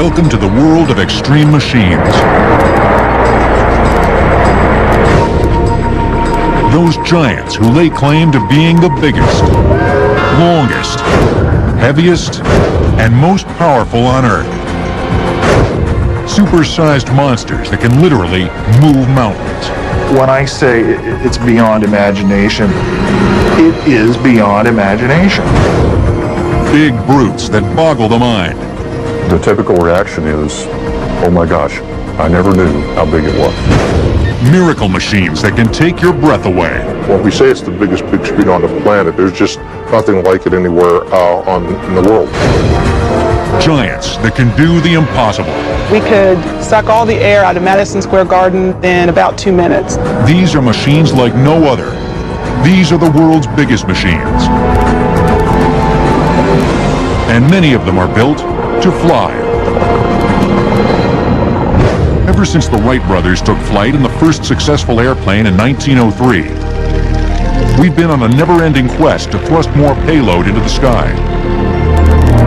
Welcome to the world of extreme machines. Those giants who lay claim to being the biggest, longest, heaviest, and most powerful on Earth. Super-sized monsters that can literally move mountains. When I say it's beyond imagination, it is beyond imagination. Big brutes that boggle the mind. The typical reaction is, oh my gosh, I never knew how big it was. Miracle machines that can take your breath away. When we say it's the biggest big screen on the planet, there's just nothing like it anywhere in the world. Giants that can do the impossible. We could suck all the air out of Madison Square Garden in about 2 minutes. These are machines like no other. These are the world's biggest machines. And many of them are built to fly. Ever since the Wright brothers took flight in the first successful airplane in 1903, we've been on a never-ending quest to thrust more payload into the sky.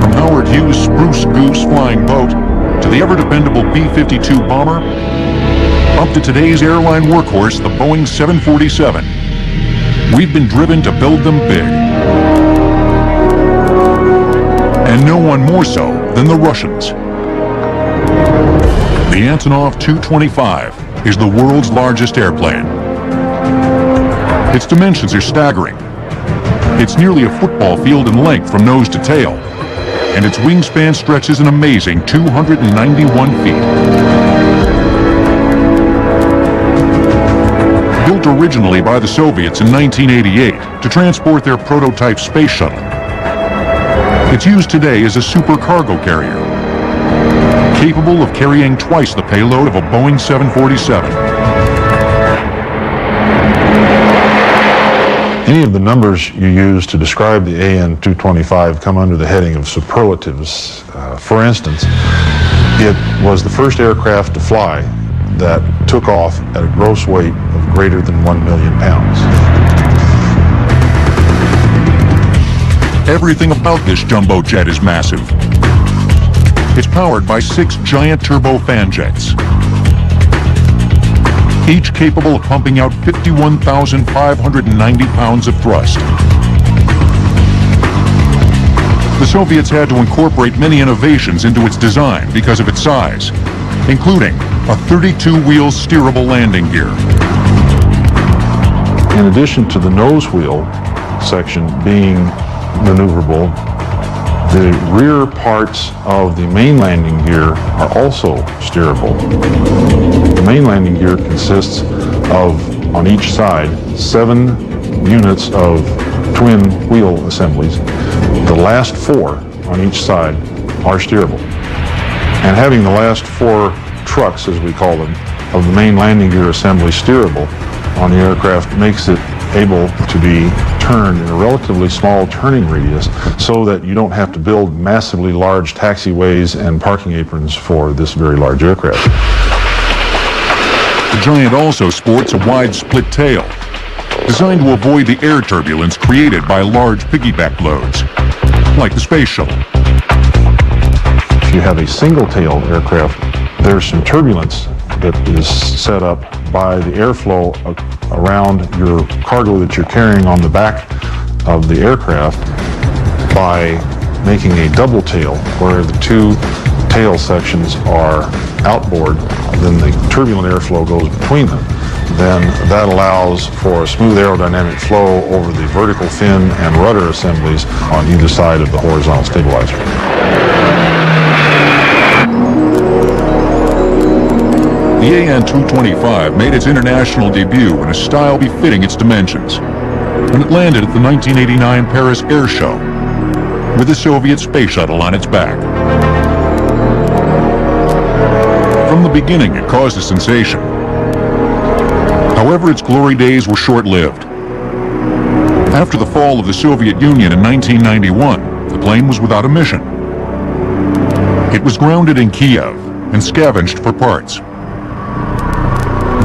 From Howard Hughes' Spruce Goose flying boat to the ever-dependable B-52 bomber, up to today's airline workhorse, the Boeing 747, we've been driven to build them big. And no one more so than the Russians. The Antonov 225 is the world's largest airplane. Its dimensions are staggering. It's nearly a football field in length from nose to tail, and its wingspan stretches an amazing 291 feet. Built originally by the Soviets in 1988 to transport their prototype space shuttle, it's used today as a super cargo carrier, capable of carrying twice the payload of a Boeing 747. Any of the numbers you use to describe the AN-225 come under the heading of superlatives. For instance, it was the first aircraft to fly that took off at a gross weight of greater than 1 million pounds. Everything about this jumbo jet is massive. It's powered by 6 giant turbofan jets, each capable of pumping out 51,590 pounds of thrust. The Soviets had to incorporate many innovations into its design because of its size, including a 32-wheel steerable landing gear. In addition to the nose wheel section being maneuverable, the rear parts of the main landing gear are also steerable. The main landing gear consists of, on each side, 7 units of twin wheel assemblies. The last 4 on each side are steerable. And having the last 4 trucks, as we call them, of the main landing gear assembly steerable on the aircraft makes it able to be turned in a relatively small turning radius so that you don't have to build massively large taxiways and parking aprons for this very large aircraft. The Giant also sports a wide split tail, designed to avoid the air turbulence created by large piggyback loads, like the space shuttle. If you have a single-tailed aircraft, there's some turbulence that is set up by the airflow around your cargo that you're carrying on the back of the aircraft by making a double tail where the 2 tail sections are outboard, then the turbulent airflow goes between them. Then that allows for a smooth aerodynamic flow over the vertical fin and rudder assemblies on either side of the horizontal stabilizer. The AN-225 made its international debut in a style befitting its dimensions when it landed at the 1989 Paris Air Show with the Soviet space shuttle on its back. From the beginning, it caused a sensation. However, its glory days were short-lived. After the fall of the Soviet Union in 1991, the plane was without a mission. It was grounded in Kiev and scavenged for parts.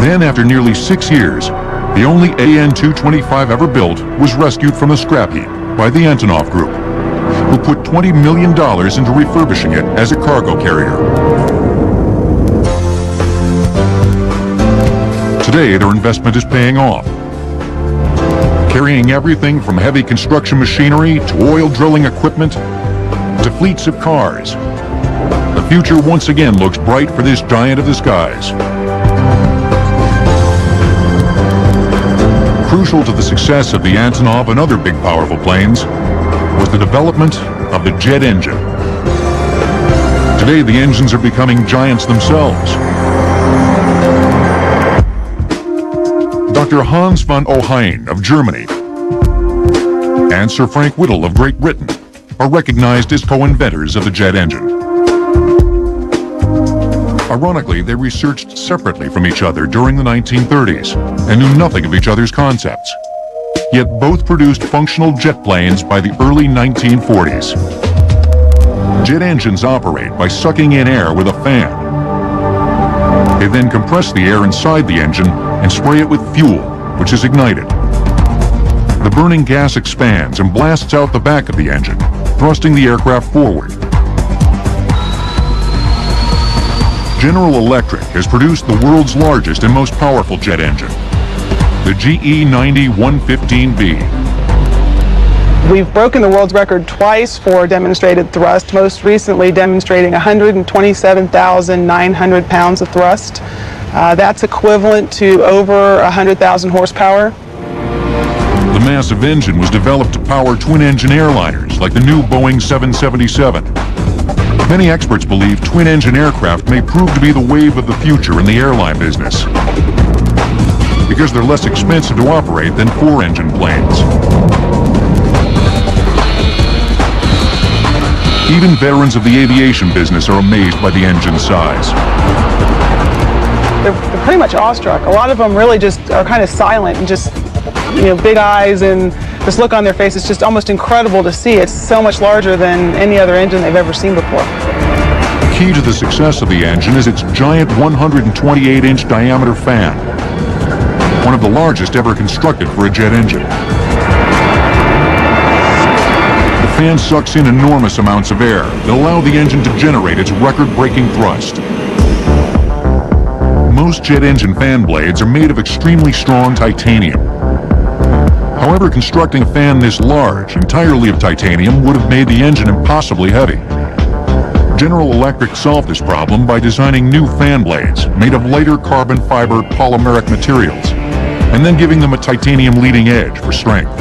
Then, after nearly 6 years, the only AN-225 ever built was rescued from a scrap heap by the Antonov Group. who put $20 million into refurbishing it as a cargo carrier. Today, their investment is paying off, carrying everything from heavy construction machinery to oil drilling equipment to fleets of cars. The future once again looks bright for this giant of the skies. Crucial to the success of the Antonov and other big powerful planes was the development of the jet engine. Today, the engines are becoming giants themselves. Dr. Hans von Ohain of Germany and Sir Frank Whittle of Great Britain are recognized as co-inventors of the jet engine. Ironically, they researched separately from each other during the 1930s and knew nothing of each other's concepts. Yet both produced functional jet planes by the early 1940s. Jet engines operate by sucking in air with a fan. They then compress the air inside the engine and spray it with fuel, which is ignited. The burning gas expands and blasts out the back of the engine, thrusting the aircraft forward. General Electric has produced the world's largest and most powerful jet engine, the GE90-115B. We've broken the world's record twice for demonstrated thrust, most recently demonstrating 127,900 pounds of thrust. That's equivalent to over 100,000 horsepower. The massive engine was developed to power twin-engine airliners like the new Boeing 777. Many experts believe twin-engine aircraft may prove to be the wave of the future in the airline business, because they're less expensive to operate than four-engine planes. Even veterans of the aviation business are amazed by the engine's size. They're pretty much awestruck. A lot of them really just are kind of silent and just, big eyes, and this look on their face is just almost incredible to see. It's so much larger than any other engine they've ever seen before. The key to the success of the engine is its giant 128-inch diameter fan, one of the largest ever constructed for a jet engine. The fan sucks in enormous amounts of air that allow the engine to generate its record-breaking thrust. Most jet engine fan blades are made of extremely strong titanium. However, constructing a fan this large, entirely of titanium, would have made the engine impossibly heavy. General Electric solved this problem by designing new fan blades made of lighter carbon fiber polymeric materials, and then giving them a titanium leading edge for strength.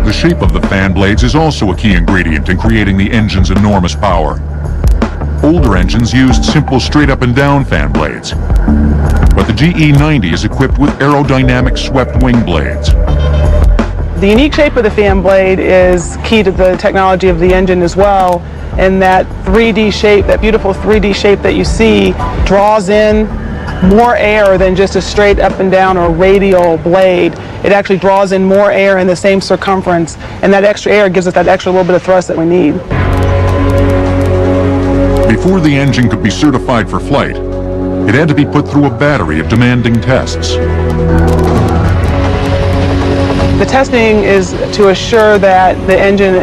The shape of the fan blades is also a key ingredient in creating the engine's enormous power. Older engines used simple straight up and down fan blades, but the GE90 is equipped with aerodynamic swept wing blades. The unique shape of the fan blade is key to the technology of the engine as well, and that 3D shape, that beautiful 3D shape that you see, draws in more air than just a straight up and down or radial blade. It actually draws in more air in the same circumference, and that extra air gives us that extra little bit of thrust that we need. Before the engine could be certified for flight, it had to be put through a battery of demanding tests. The testing is to assure that the engine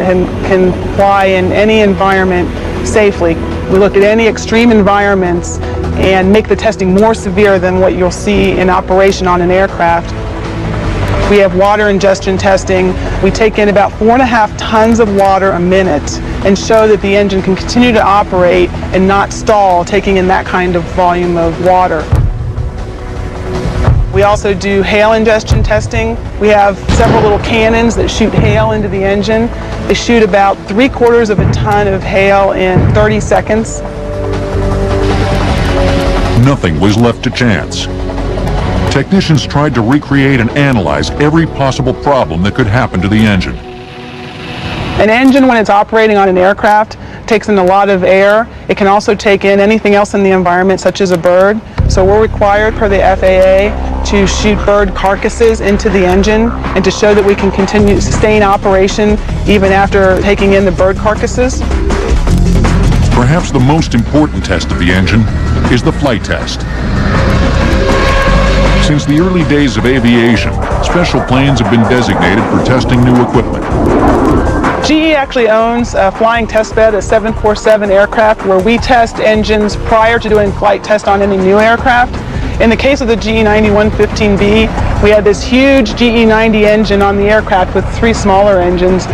can fly in any environment safely. We look at any extreme environments and make the testing more severe than what you'll see in operation on an aircraft. We have water ingestion testing. We take in about 4.5 tons of water a minute and show that the engine can continue to operate and not stall taking in that kind of volume of water. We also do hail ingestion testing. We have several little cannons that shoot hail into the engine. They shoot about 3/4 of a ton of hail in 30 seconds. Nothing was left to chance. Technicians tried to recreate and analyze every possible problem that could happen to the engine. An engine, when it's operating on an aircraft, takes in a lot of air. It can also take in anything else in the environment, such as a bird. So we're required per the FAA to shoot bird carcasses into the engine and to show that we can continue to sustain operation even after taking in the bird carcasses. Perhaps the most important test of the engine is the flight test. Since the early days of aviation, special planes have been designated for testing new equipment. GE actually owns a flying test bed, a 747 aircraft, where we test engines prior to doing flight test on any new aircraft. In the case of the GE90-115B, we had this huge GE90 engine on the aircraft with 3 smaller engines.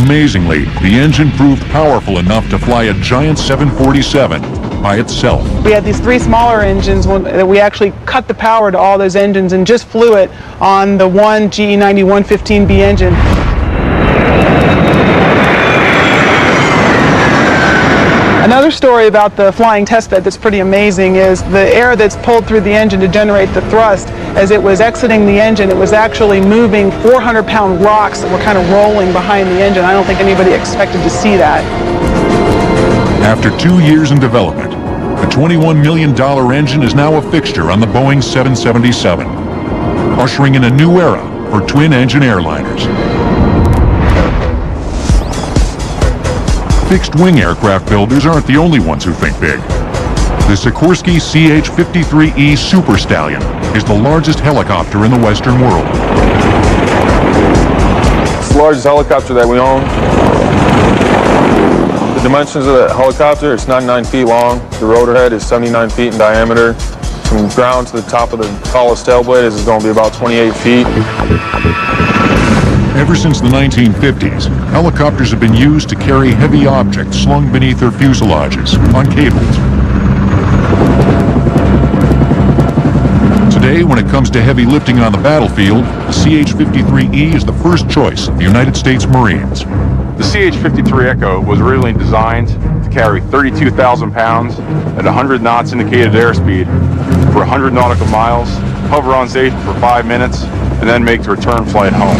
Amazingly, the engine proved powerful enough to fly a giant 747 by itself. We had these 3 smaller engines that we actually cut the power to all those engines and just flew it on the one GE90-115B engine. Another story about the flying testbed that's pretty amazing is the air that's pulled through the engine to generate the thrust. As it was exiting the engine, it was actually moving 400-pound rocks that were kind of rolling behind the engine. I don't think anybody expected to see that. After 2 years in development, the $21 million engine is now a fixture on the Boeing 777, ushering in a new era for twin-engine airliners. Fixed-wing aircraft builders aren't the only ones who think big. The Sikorsky CH-53E Super Stallion is the largest helicopter in the Western world. It's the largest helicopter that we own. The dimensions of the helicopter, it's 99 feet long. The rotor head is 79 feet in diameter. From ground to the top of the tallest tailblade is going to be about 28 feet. Ever since the 1950s, helicopters have been used to carry heavy objects slung beneath their fuselages on cables. Today, when it comes to heavy lifting on the battlefield, the CH-53E is the first choice of the United States Marines. The CH-53 Echo was originally designed to carry 32,000 pounds at 100 knots indicated airspeed for 100 nautical miles, hover on station for 5 minutes, and then make the return flight home.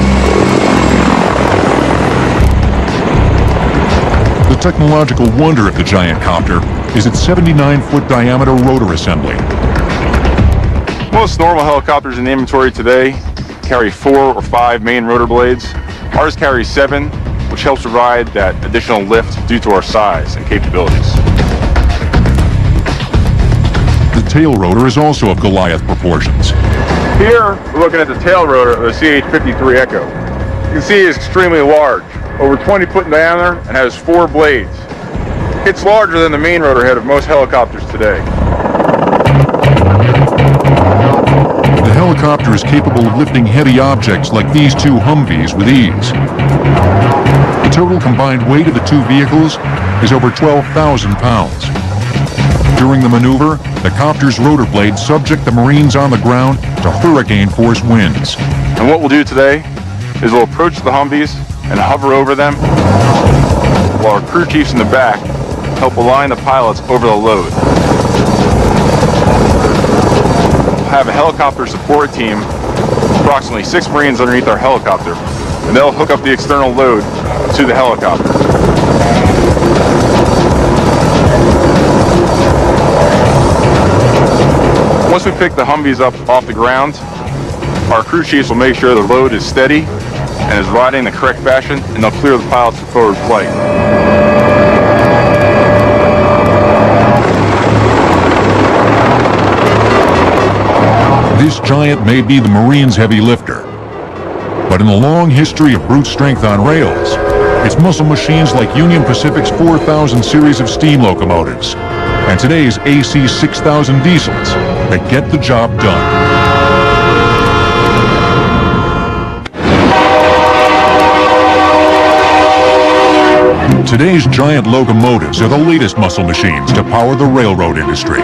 The technological wonder of the giant copter is its 79-foot diameter rotor assembly. Most normal helicopters in the inventory today carry 4 or 5 main rotor blades. Ours carries 7, which helps provide that additional lift due to our size and capabilities. The tail rotor is also of Goliath proportions. Here, we're looking at the tail rotor of the CH-53 Echo. You can see it's extremely large, over 20 foot in diameter, and has 4 blades. It's larger than the main rotor head of most helicopters today. The helicopter is capable of lifting heavy objects like these 2 Humvees with ease. The total combined weight of the 2 vehicles is over 12,000 pounds. During the maneuver, the copter's rotor blades subject the Marines on the ground to hurricane-force winds. And what we'll do today is we'll approach the Humvees and hover over them, while our crew chiefs in the back help align the pilots over the load. We'll have a helicopter support team, approximately 6 Marines underneath our helicopter, and they'll hook up the external load to the helicopter. Once we pick the Humvees up off the ground, our crew chiefs will make sure the load is steady and is riding in the correct fashion, and they'll clear the pilots for forward flight. This giant may be the Marines' heavy lifter, but in the long history of brute strength on rails, it's muscle machines like Union Pacific's 4000 series of steam locomotives and today's AC 6000 diesels that get the job done. Today's giant locomotives are the latest muscle machines to power the railroad industry.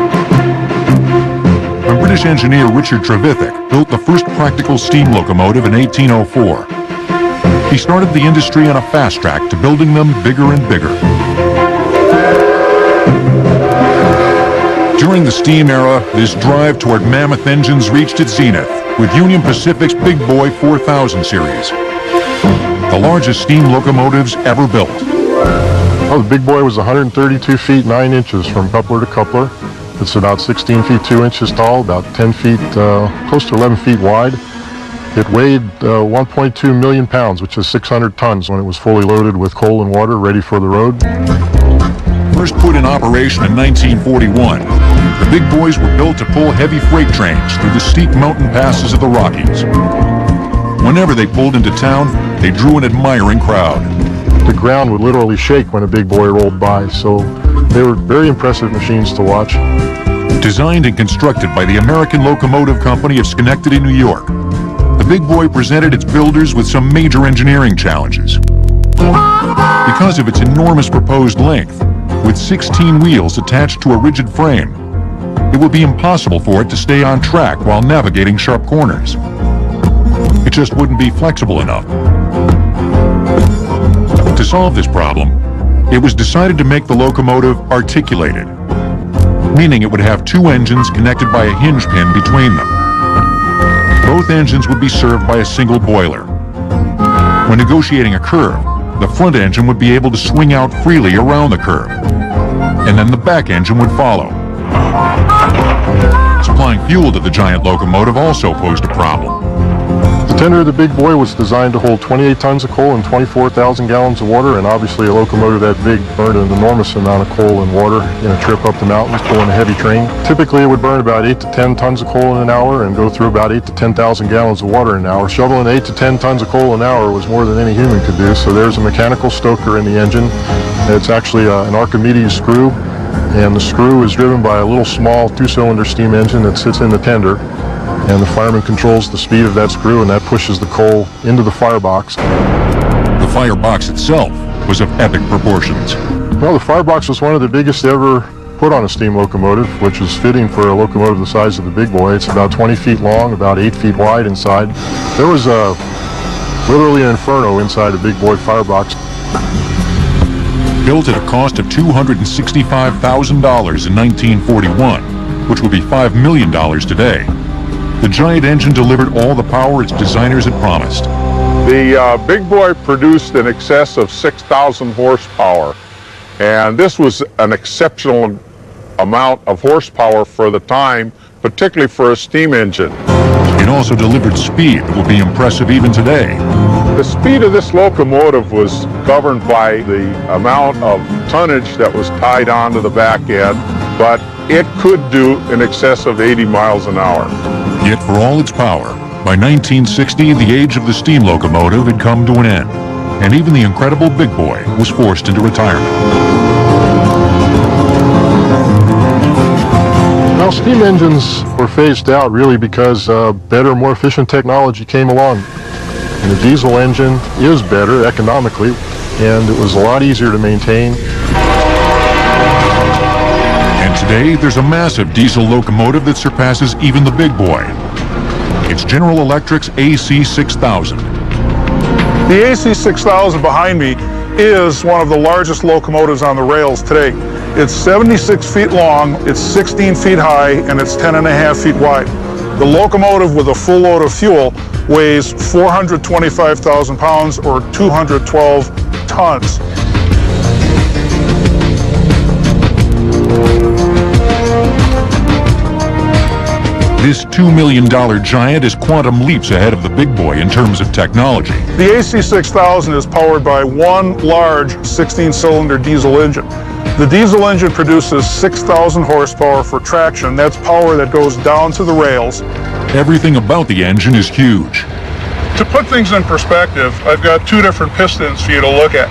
British engineer Richard Trevithick built the first practical steam locomotive in 1804. He started the industry on a fast track to building them bigger and bigger. During the steam era, this drive toward mammoth engines reached its zenith with Union Pacific's Big Boy 4000 series, the largest steam locomotives ever built. Oh, the Big Boy was 132 feet 9 inches from coupler to coupler. It's about 16 feet 2 inches tall, about 10 feet, close to 11 feet wide. It weighed 1.2 million pounds, which is 600 tons when it was fully loaded with coal and water ready for the road. First put in operation in 1941, the Big Boys were built to pull heavy freight trains through the steep mountain passes of the Rockies. Whenever they pulled into town, they drew an admiring crowd. The ground would literally shake when a big boy rolled by, so they were very impressive machines to watch. Designed and constructed by the American Locomotive Company of Schenectady, New York, the Big Boy presented its builders with some major engineering challenges. Because of its enormous proposed length, with 16 wheels attached to a rigid frame, it would be impossible for it to stay on track while navigating sharp corners. It just wouldn't be flexible enough. To solve this problem, it was decided to make the locomotive articulated, meaning it would have two engines connected by a hinge pin between them. Both engines would be served by a single boiler. When negotiating a curve, the front engine would be able to swing out freely around the curve, and then the back engine would follow. Supplying fuel to the giant locomotive also posed a problem. The tender of the Big Boy was designed to hold 28 tons of coal and 24,000 gallons of water, and obviously a locomotive that big burned an enormous amount of coal and water in a trip up the mountains pulling a heavy train. Typically it would burn about 8 to 10 tons of coal in an hour and go through about 8 to 10,000 gallons of water in an hour. Shoveling 8 to 10 tons of coal an hour was more than any human could do, so there's a mechanical stoker in the engine. It's actually an Archimedes screw, and the screw is driven by a little small two-cylinder steam engine that sits in the tender, and the fireman controls the speed of that screw, and that pushes the coal into the firebox. The firebox itself was of epic proportions. Well, the firebox was one of the biggest ever put on a steam locomotive, which is fitting for a locomotive the size of the Big Boy. It's about 20 feet long, about 8 feet wide inside. There was literally an inferno inside the Big Boy firebox. Built at a cost of $265,000 in 1941, which would be $5 million today, the giant engine delivered all the power its designers had promised. The Big Boy produced in excess of 6,000 horsepower, and this was an exceptional amount of horsepower for the time, particularly for a steam engine. It also delivered speed that will be impressive even today. The speed of this locomotive was governed by the amount of tonnage that was tied onto the back end, but it could do in excess of 80 miles an hour. Yet for all its power, by 1960 the age of the steam locomotive had come to an end, and even the incredible Big Boy was forced into retirement. Well, steam engines were phased out really because better, more efficient technology came along. And the diesel engine is better economically, and it was a lot easier to maintain. And today, there's a massive diesel locomotive that surpasses even the Big Boy. It's General Electric's AC6000. The AC6000 behind me is one of the largest locomotives on the rails today. It's 76 feet long, it's 16 feet high, and it's 10.5 feet wide. The locomotive with a full load of fuel weighs 425,000 pounds or 212 tons. This $2 million giant is quantum leaps ahead of the Big Boy in terms of technology. The AC6000 is powered by one large 16-cylinder diesel engine. The diesel engine produces 6,000 horsepower for traction. That's power that goes down to the rails. Everything about the engine is huge. To put things in perspective, I've got two different pistons for you to look at.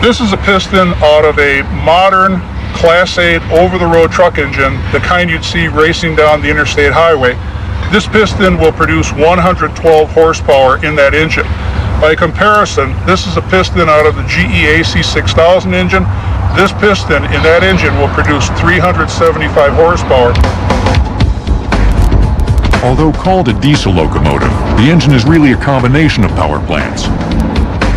This is a piston out of a modern Class 8 over-the-road truck engine, the kind you'd see racing down the interstate highway. This piston will produce 112 horsepower in that engine. By comparison, this is a piston out of the GE AC6000 engine. This piston in that engine will produce 375 horsepower. Although called a diesel locomotive, the engine is really a combination of power plants.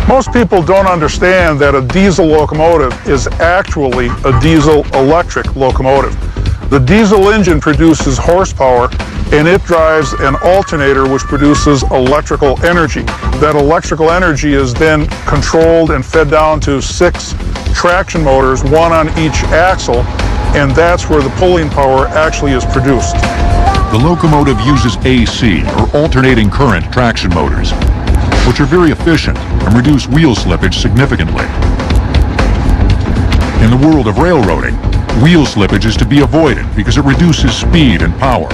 Most people don't understand that a diesel locomotive is actually a diesel-electric locomotive. The diesel engine produces horsepower, and it drives an alternator which produces electrical energy. That electrical energy is then controlled and fed down to 6 traction motors, one on each axle, and that's where the pulling power actually is produced. The locomotive uses AC, or alternating current traction motors, which are very efficient and reduce wheel slippage significantly. In the world of railroading, wheel slippage is to be avoided because it reduces speed and power.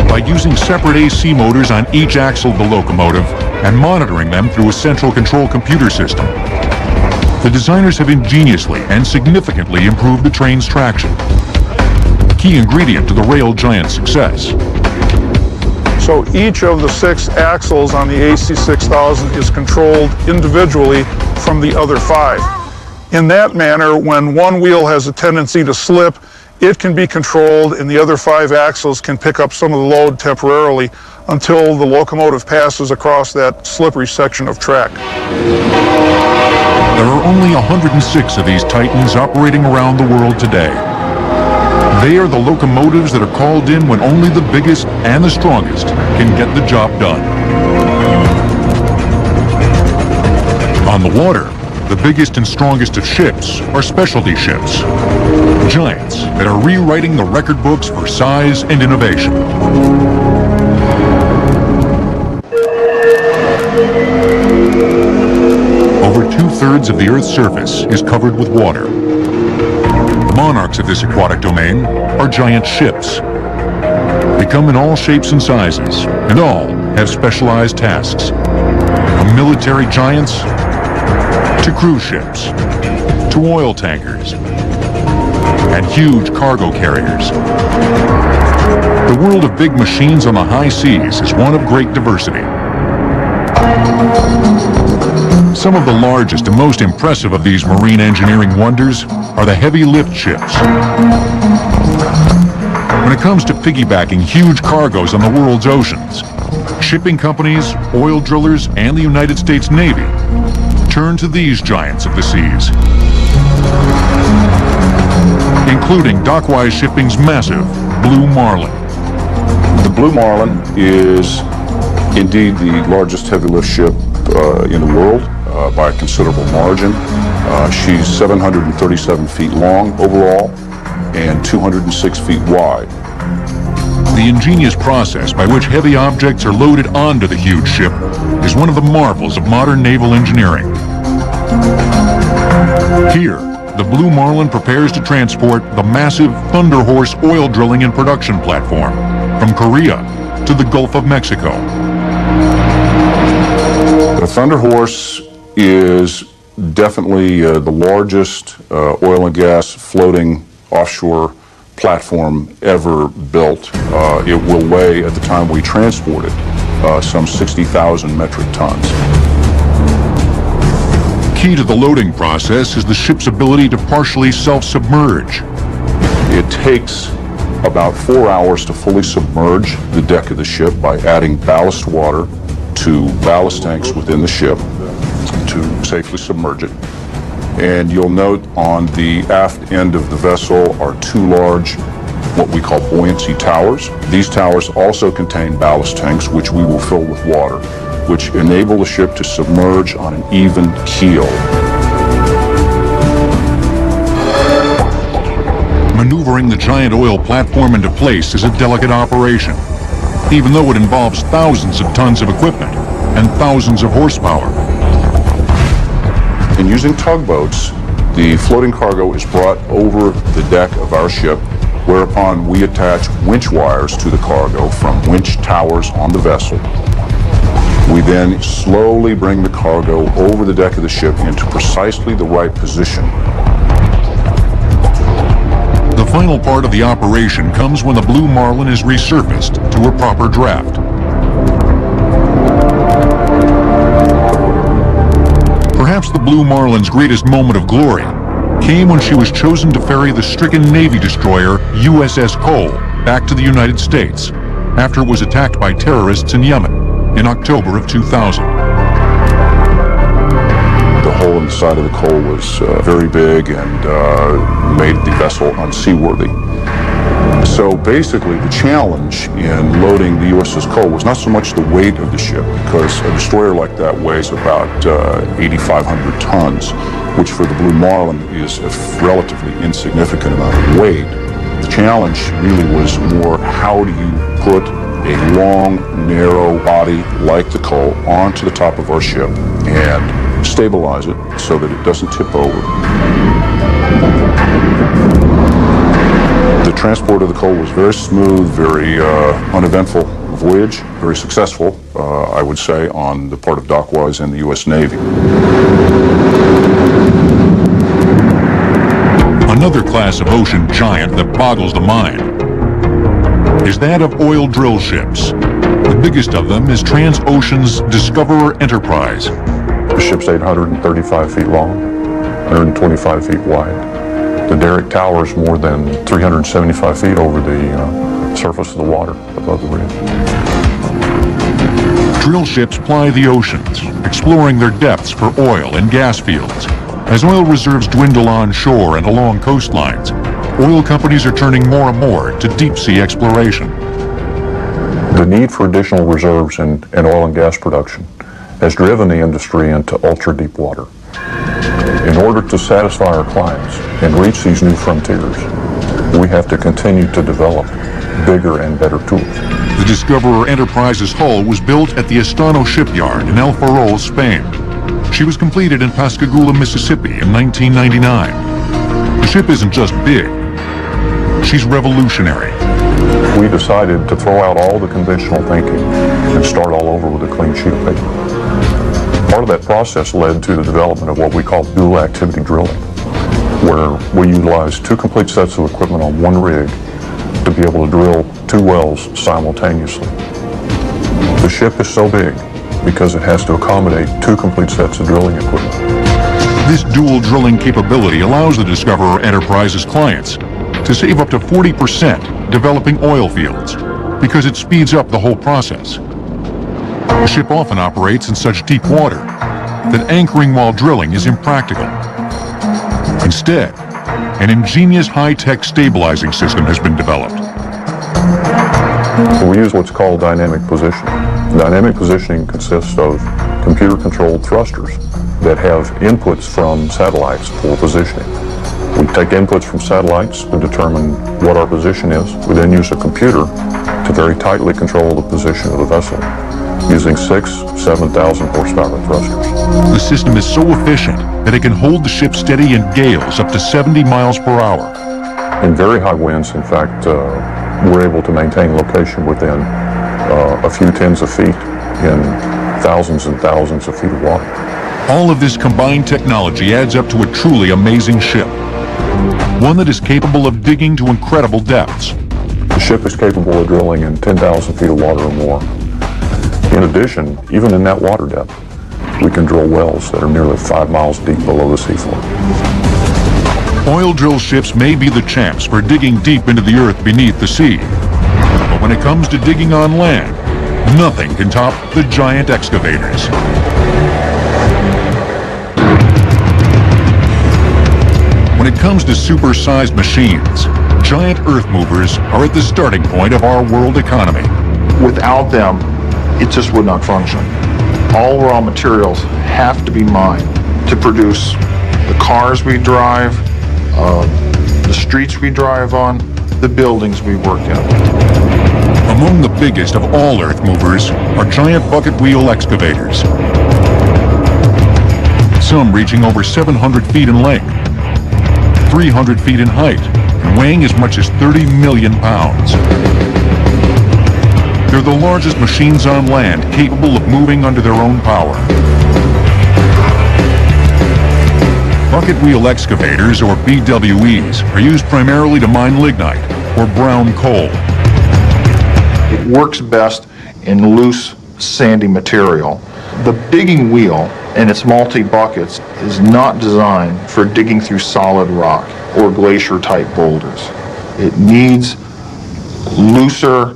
By using separate AC motors on each axle of the locomotive, and monitoring them through a central control computer system. The designers have ingeniously and significantly improved the train's traction, a key ingredient to the rail giant's success. So each of the 6 axles on the AC6000 is controlled individually from the other 5. In that manner, when one wheel has a tendency to slip, it can be controlled and the other 5 axles can pick up some of the load temporarily until the locomotive passes across that slippery section of track. There are only 106 of these Titans operating around the world today. They are the locomotives that are called in when only the biggest and the strongest can get the job done. On the water, the biggest and strongest of ships are specialty ships, giants that are rewriting the record books for size and innovation. Over 2/3 of the Earth's surface is covered with water. The monarchs of this aquatic domain are giant ships. They come in all shapes and sizes, and all have specialized tasks. From military giants to cruise ships, to oil tankers, and huge cargo carriers. The world of big machines on the high seas is one of great diversity. Some of the largest and most impressive of these marine engineering wonders are the heavy lift ships. When it comes to piggybacking huge cargoes on the world's oceans, shipping companies, oil drillers, and the United States Navy turn to these giants of the seas, including Dockwise Shipping's massive Blue Marlin. The Blue Marlin is indeed the largest heavy lift ship in the world by a considerable margin. She's 737 feet long overall and 206 feet wide. The ingenious process by which heavy objects are loaded onto the huge ship is one of the marvels of modern naval engineering. Here, the Blue Marlin prepares to transport the massive Thunder Horse oil drilling and production platform from Korea to the Gulf of Mexico. The Thunder Horse is definitely the largest oil and gas floating offshore platform ever built. It will weigh, at the time we transport it, some 60,000 metric tons. Key to the loading process is the ship's ability to partially self-submerge. It takes about 4 hours to fully submerge the deck of the ship by adding ballast water to ballast tanks within the ship to safely submerge it. And you'll note on the aft end of the vessel are 2 large, what we call buoyancy towers. These towers also contain ballast tanks, which we will fill with water, which enable the ship to submerge on an even keel. Maneuvering the giant oil platform into place is a delicate operation, even though it involves thousands of tons of equipment and thousands of horsepower. In using tugboats, the floating cargo is brought over the deck of our ship, whereupon we attach winch wires to the cargo from winch towers on the vessel. We then slowly bring the cargo over the deck of the ship into precisely the right position. The final part of the operation comes when the Blue Marlin is resurfaced to a proper draft. Perhaps the Blue Marlin's greatest moment of glory came when she was chosen to ferry the stricken Navy destroyer USS Cole back to the United States after it was attacked by terrorists in Yemen in October of 2000. The hole in the side of the Cole was very big and made the vessel unseaworthy. So basically the challenge in loading the USS Cole was not so much the weight of the ship, because a destroyer like that weighs about 8,500 tons, which for the Blue Marlin is a relatively insignificant amount of weight. The challenge really was more, how do you put a long, narrow body like the Cole onto the top of our ship and stabilize it so that it doesn't tip over. The transport of the Cole was very smooth, very uneventful. voyage, very successful, I would say, on the part of Dockwise and the U.S. Navy. Another class of ocean giant that boggles the mind is that of oil drill ships. The biggest of them is Transocean's Discoverer Enterprise. The ship's 835 feet long, 125 feet wide. The derrick tower is more than 375 feet over the surface of the water above the ridge. Drill ships ply the oceans, exploring their depths for oil and gas fields. As oil reserves dwindle onshore and along coastlines, oil companies are turning more and more to deep-sea exploration. The need for additional reserves in oil and gas production has driven the industry into ultra-deep water. In order to satisfy our clients and reach these new frontiers, we have to continue to develop bigger and better tools. The Discoverer Enterprise's hull was built at the Estano shipyard in El Ferrol, Spain. She was completed in Pascagoula, Mississippi in 1999. The ship isn't just big, she's revolutionary. We decided to throw out all the conventional thinking and start all over with a clean sheet of paper. Part of that process led to the development of what we call dual activity drilling, where we utilize two complete sets of equipment on one rig to be able to drill two wells simultaneously. The ship is so big because it has to accommodate two complete sets of drilling equipment. This dual drilling capability allows the Discoverer Enterprise's clients to save up to 40% developing oil fields because it speeds up the whole process. The ship often operates in such deep water that anchoring while drilling is impractical. Instead, an ingenious high-tech stabilizing system has been developed. We use what's called dynamic positioning. Dynamic positioning consists of computer-controlled thrusters that have inputs from satellites for positioning. We take inputs from satellites to determine what our position is. We then use a computer to very tightly control the position of the vessel using 7,000 horsepower thrusters. The system is so efficient that it can hold the ship steady in gales up to 70 miles per hour. In very high winds, in fact, we're able to maintain location within a few tens of feet in thousands and thousands of feet of water. All of this combined technology adds up to a truly amazing ship. One that is capable of digging to incredible depths. The ship is capable of drilling in 10,000 feet of water or more. In addition, even in that water depth, we can drill wells that are nearly 5 miles deep below the seafloor. Oil drill ships may be the champs for digging deep into the earth beneath the sea. But when it comes to digging on land, nothing can top the giant excavators. When it comes to super-sized machines, giant earth movers are at the starting point of our world economy. Without them, it just would not function. All raw materials have to be mined to produce the cars we drive, the streets we drive on, the buildings we work in. Among the biggest of all earth movers are giant bucket wheel excavators. Some reaching over 700 feet in length, 300 feet in height, and weighing as much as 30 million pounds. They're the largest machines on land capable of moving under their own power. Bucket wheel excavators, or BWEs, are used primarily to mine lignite, or brown coal. It works best in loose, sandy material. The digging wheel and its multi-buckets is not designed for digging through solid rock or glacier-type boulders. It needs looser,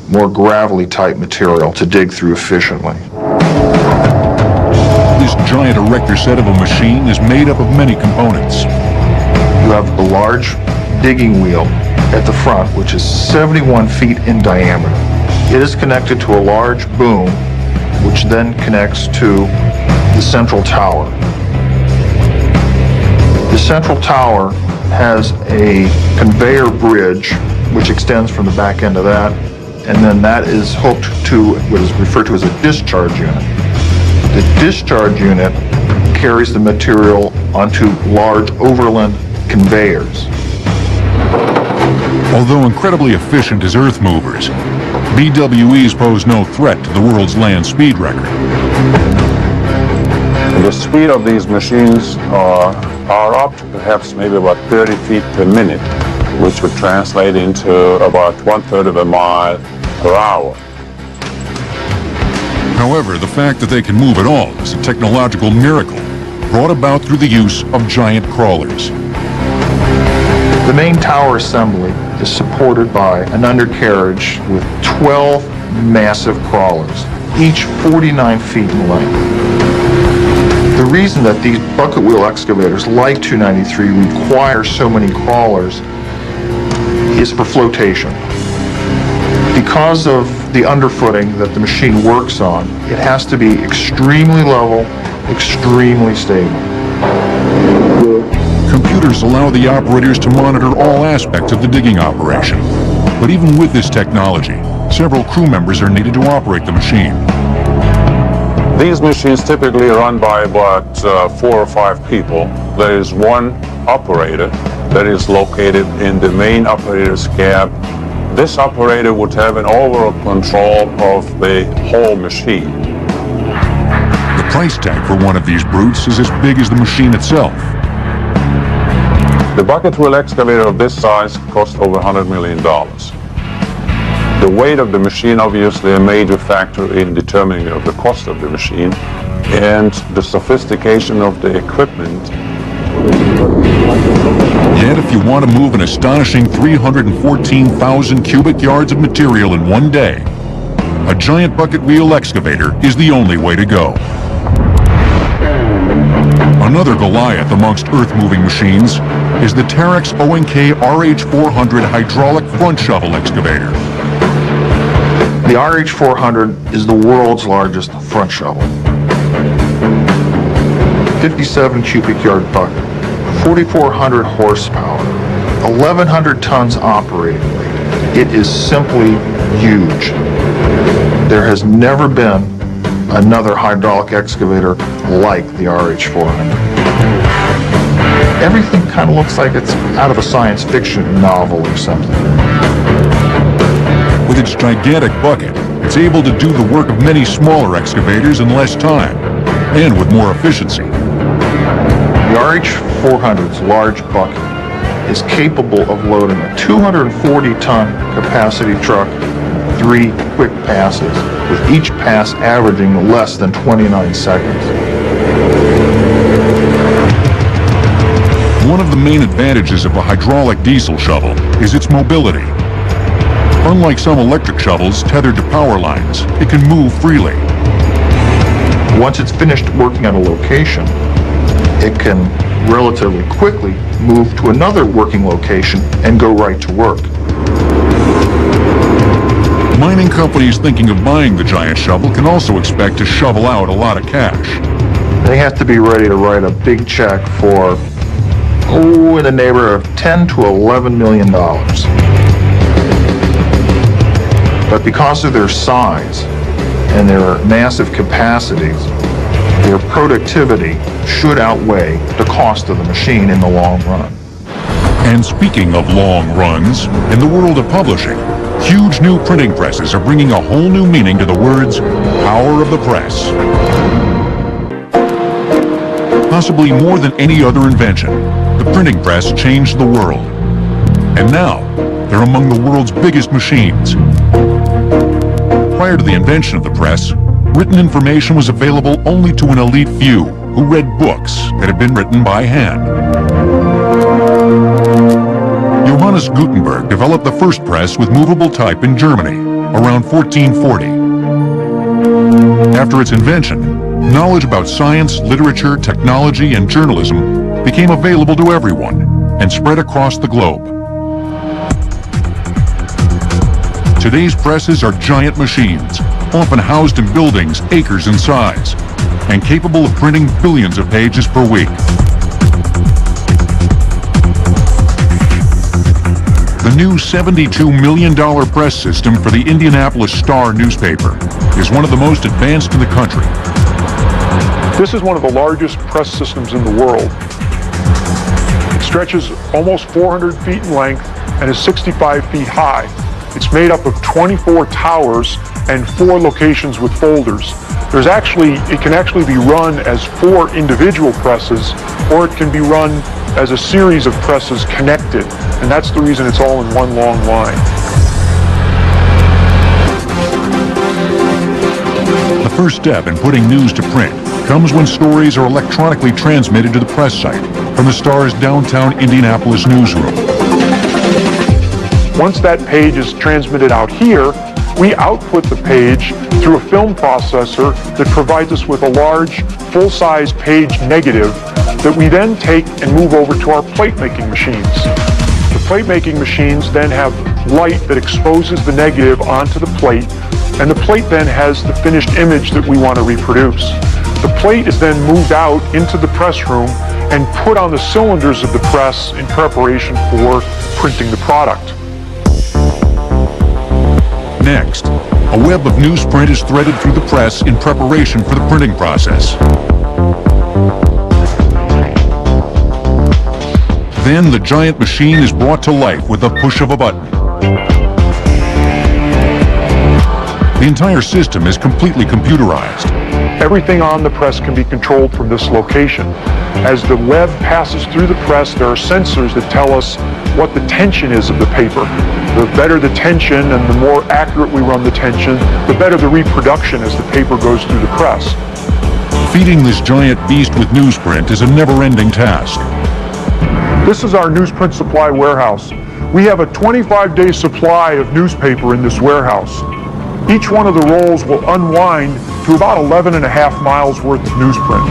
more gravelly-type material to dig through efficiently. This giant erector set of a machine is made up of many components. You have the large digging wheel at the front, which is 71 feet in diameter. It is connected to a large boom, which then connects to the central tower. The central tower has a conveyor bridge, which extends from the back end of that, and then that is hooked to what is referred to as a discharge unit. The discharge unit carries the material onto large overland conveyors. Although incredibly efficient as earth movers, BWEs pose no threat to the world's land speed record. The speed of these machines are up to perhaps maybe about 30 feet per minute, which would translate into about 1/3 of a mile per hour. However, the fact that they can move at all is a technological miracle brought about through the use of giant crawlers. The main tower assembly is supported by an undercarriage with 12 massive crawlers, each 49 feet in length. The reason that these bucket wheel excavators like 293 require so many crawlers is for flotation. Because of the underfooting that the machine works on, it has to be extremely level, extremely stable. Computers allow the operators to monitor all aspects of the digging operation. But even with this technology, several crew members are needed to operate the machine. These machines typically run by about 4 or 5 people. There is one operator that is located in the main operator's cab. This operator would have an overall control of the whole machine. The price tag for one of these brutes is as big as the machine itself. The bucket wheel excavator of this size cost over $100 million. The weight of the machine, obviously a major factor in determining the cost of the machine, and the sophistication of the equipment. Yet if you want to move an astonishing 314,000 cubic yards of material in one day, a giant bucket wheel excavator is the only way to go. Another Goliath amongst earth-moving machines is the Terex O&K RH400 hydraulic front shovel excavator. The RH400 is the world's largest front shovel. 57 cubic yard bucket, 4,400 horsepower, 1,100 tons operating weight. It is simply huge. There has never been another hydraulic excavator like the RH400. Everything kind of looks like it's out of a science fiction novel or something. With its gigantic bucket, it's able to do the work of many smaller excavators in less time, and with more efficiency. The RH400's large bucket is capable of loading a 240-ton capacity truck, 3 quick passes, with each pass averaging less than 29 seconds. One of the main advantages of a hydraulic diesel shovel is its mobility. Unlike some electric shovels tethered to power lines, it can move freely. Once it's finished working on a location, it can relatively quickly move to another working location and go right to work. Mining companies thinking of buying the giant shovel can also expect to shovel out a lot of cash. They have to be ready to write a big check for, in the neighborhood of $10 to $11 million. But because of their size and their massive capacities, their productivity should outweigh the cost of the machine in the long run. And speaking of long runs, in the world of publishing, huge new printing presses are bringing a whole new meaning to the words, power of the press. Possibly more than any other invention, the printing press changed the world. And now, they're among the world's biggest machines. Prior to the invention of the press, written information was available only to an elite few who read books that had been written by hand. Johannes Gutenberg developed the first press with movable type in Germany around 1440. After its invention, knowledge about science, literature, technology, and journalism became available to everyone and spread across the globe. Today's presses are giant machines, often housed in buildings acres in size, and capable of printing billions of pages per week. The new $72 million press system for the Indianapolis Star newspaper is one of the most advanced in the country. This is one of the largest press systems in the world. It stretches almost 400 feet in length and is 65 feet high. It's made up of 24 towers and 4 locations with folders. It can actually be run as 4 individual presses, or it can be run as a series of presses connected, and that's the reason it's all in one long line. The first step in putting news to print comes when stories are electronically transmitted to the press site from the Star's downtown Indianapolis newsroom. Once that page is transmitted out here, we output the page through a film processor that provides us with a large, full-size page negative that we then take and move over to our plate-making machines. The plate-making machines then have light that exposes the negative onto the plate, and the plate then has the finished image that we want to reproduce. The plate is then moved out into the press room and put on the cylinders of the press in preparation for printing the product. Next, a web of newsprint is threaded through the press in preparation for the printing process. Then the giant machine is brought to life with the push of a button. The entire system is completely computerized. Everything on the press can be controlled from this location. As the web passes through the press, there are sensors that tell us what the tension is of the paper. The better the tension and the more accurate we run the tension, the better the reproduction as the paper goes through the press. Feeding this giant beast with newsprint is a never-ending task. This is our newsprint supply warehouse. We have a 25-day supply of newspaper in this warehouse. Each one of the rolls will unwind to about 11.5 miles worth of newsprint.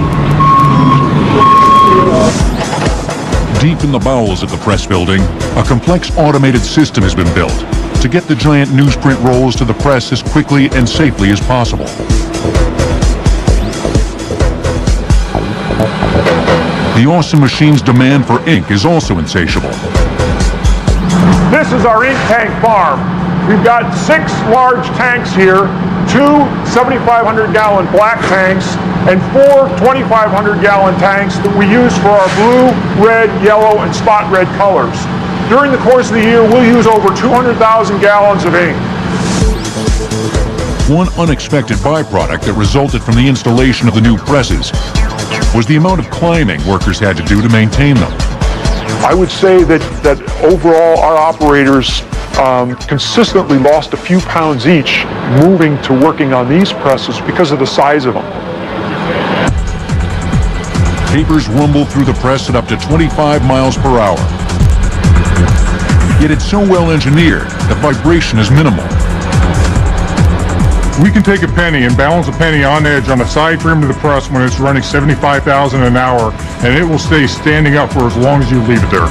Deep in the bowels of the press building, a complex automated system has been built to get the giant newsprint rolls to the press as quickly and safely as possible. The awesome machine's demand for ink is also insatiable. This is our ink tank farm. We've got 6 large tanks here, 2 7,500-gallon black tanks, and 4 2,500-gallon tanks that we use for our blue, red, yellow, and spot red colors. During the course of the year, we'll use over 200,000 gallons of ink. One unexpected byproduct that resulted from the installation of the new presses was the amount of climbing workers had to do to maintain them. I would say that overall our operators consistently lost a few pounds each moving to working on these presses because of the size of them. Papers rumble through the press at up to 25 miles per hour. Yet it's so well engineered that vibration is minimal. We can take a penny and balance a penny on edge on the side rim of the press when it's running 75,000 an hour, and it will stay standing up for as long as you leave it there.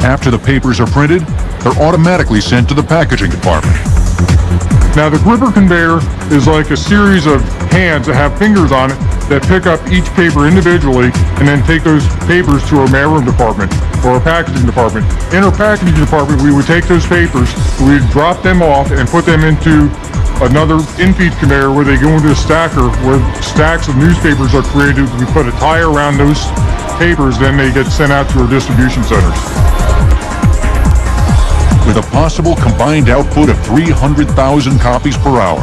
After the papers are printed, they're automatically sent to the packaging department. Now the gripper conveyor is like a series of hands that have fingers on it that pick up each paper individually and then take those papers to our mailroom department or our packaging department. In our packaging department, we would take those papers, we'd drop them off and put them into another in-feed conveyor where they go into a stacker where stacks of newspapers are created. We put a tie around those papers, then they get sent out to our distribution centers. With a possible combined output of 300,000 copies per hour,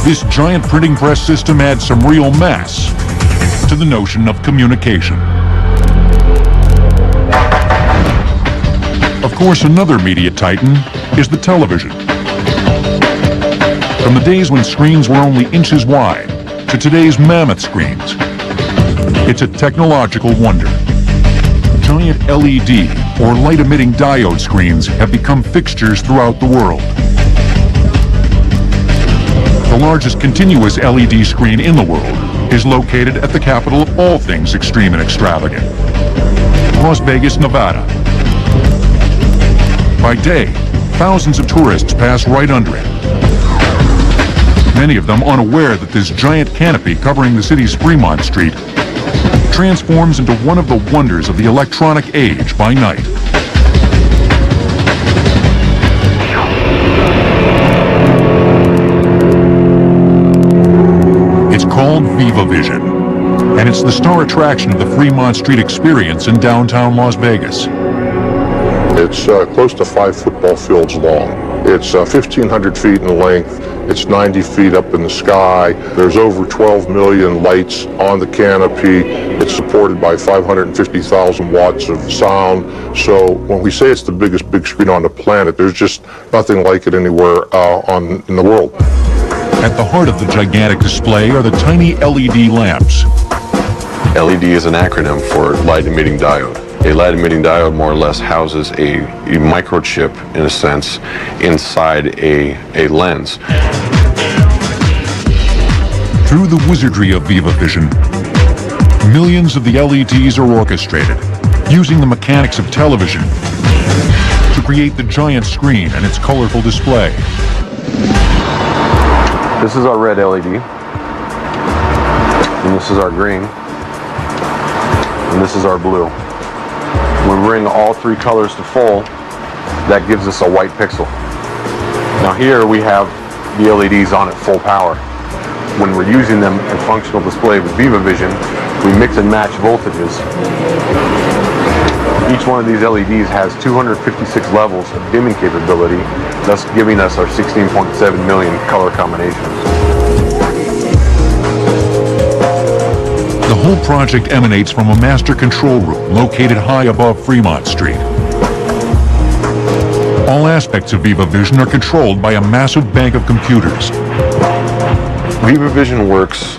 this giant printing press system adds some real mass to the notion of communication. Of course, another media titan is the television. From the days when screens were only inches wide to today's mammoth screens, it's a technological wonder. Giant LED or light-emitting diode screens have become fixtures throughout the world. The largest continuous LED screen in the world is located at the capital of all things extreme and extravagant, Las Vegas, Nevada. By day, thousands of tourists pass right under it, many of them unaware that this giant canopy covering the city's Fremont Street transforms into one of the wonders of the electronic age by night. It's called Viva Vision, and it's the star attraction of the Fremont Street experience in downtown Las Vegas. It's close to 5 football fields long. It's 1,500 feet in length. It's 90 feet up in the sky. There's over 12 million lights on the canopy. It's supported by 550,000 watts of sound. So when we say it's the biggest big screen on the planet, there's just nothing like it anywhere in the world. At the heart of the gigantic display are the tiny LED lamps. LED is an acronym for light-emitting diode. A light-emitting diode more or less houses a microchip, in a sense, inside a lens. Through the wizardry of Viva Vision, millions of the LEDs are orchestrated, using the mechanics of television to create the giant screen and its colorful display. This is our red LED, and this is our green, and this is our blue. When we bring all 3 colors to full, that gives us a white pixel. Now here we have the LEDs on at full power. When we're using them in functional display with Viva Vision, we mix and match voltages. Each one of these LEDs has 256 levels of dimming capability, thus giving us our 16.7 million color combinations. The whole project emanates from a master control room located high above Fremont Street. All aspects of Viva Vision are controlled by a massive bank of computers. Viva Vision works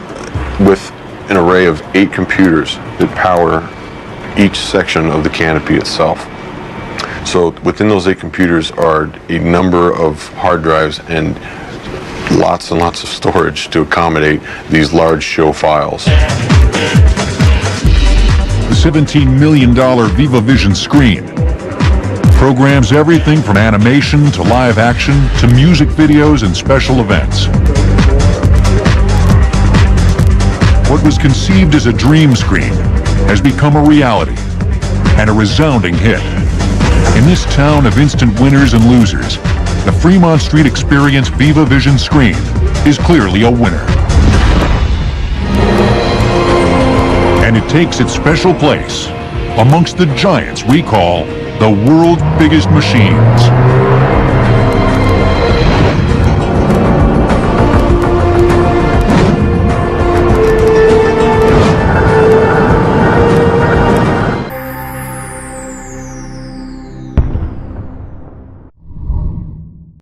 with an array of 8 computers that power each section of the canopy itself. So within those 8 computers are a number of hard drives and lots of storage to accommodate these large show files. The $17 million Viva Vision screen programs everything from animation to live action to music videos and special events. What was conceived as a dream screen has become a reality and a resounding hit. In this town of instant winners and losers, the Fremont Street Experience Viva Vision screen is clearly a winner. And it takes its special place amongst the giants we call the world's biggest machines.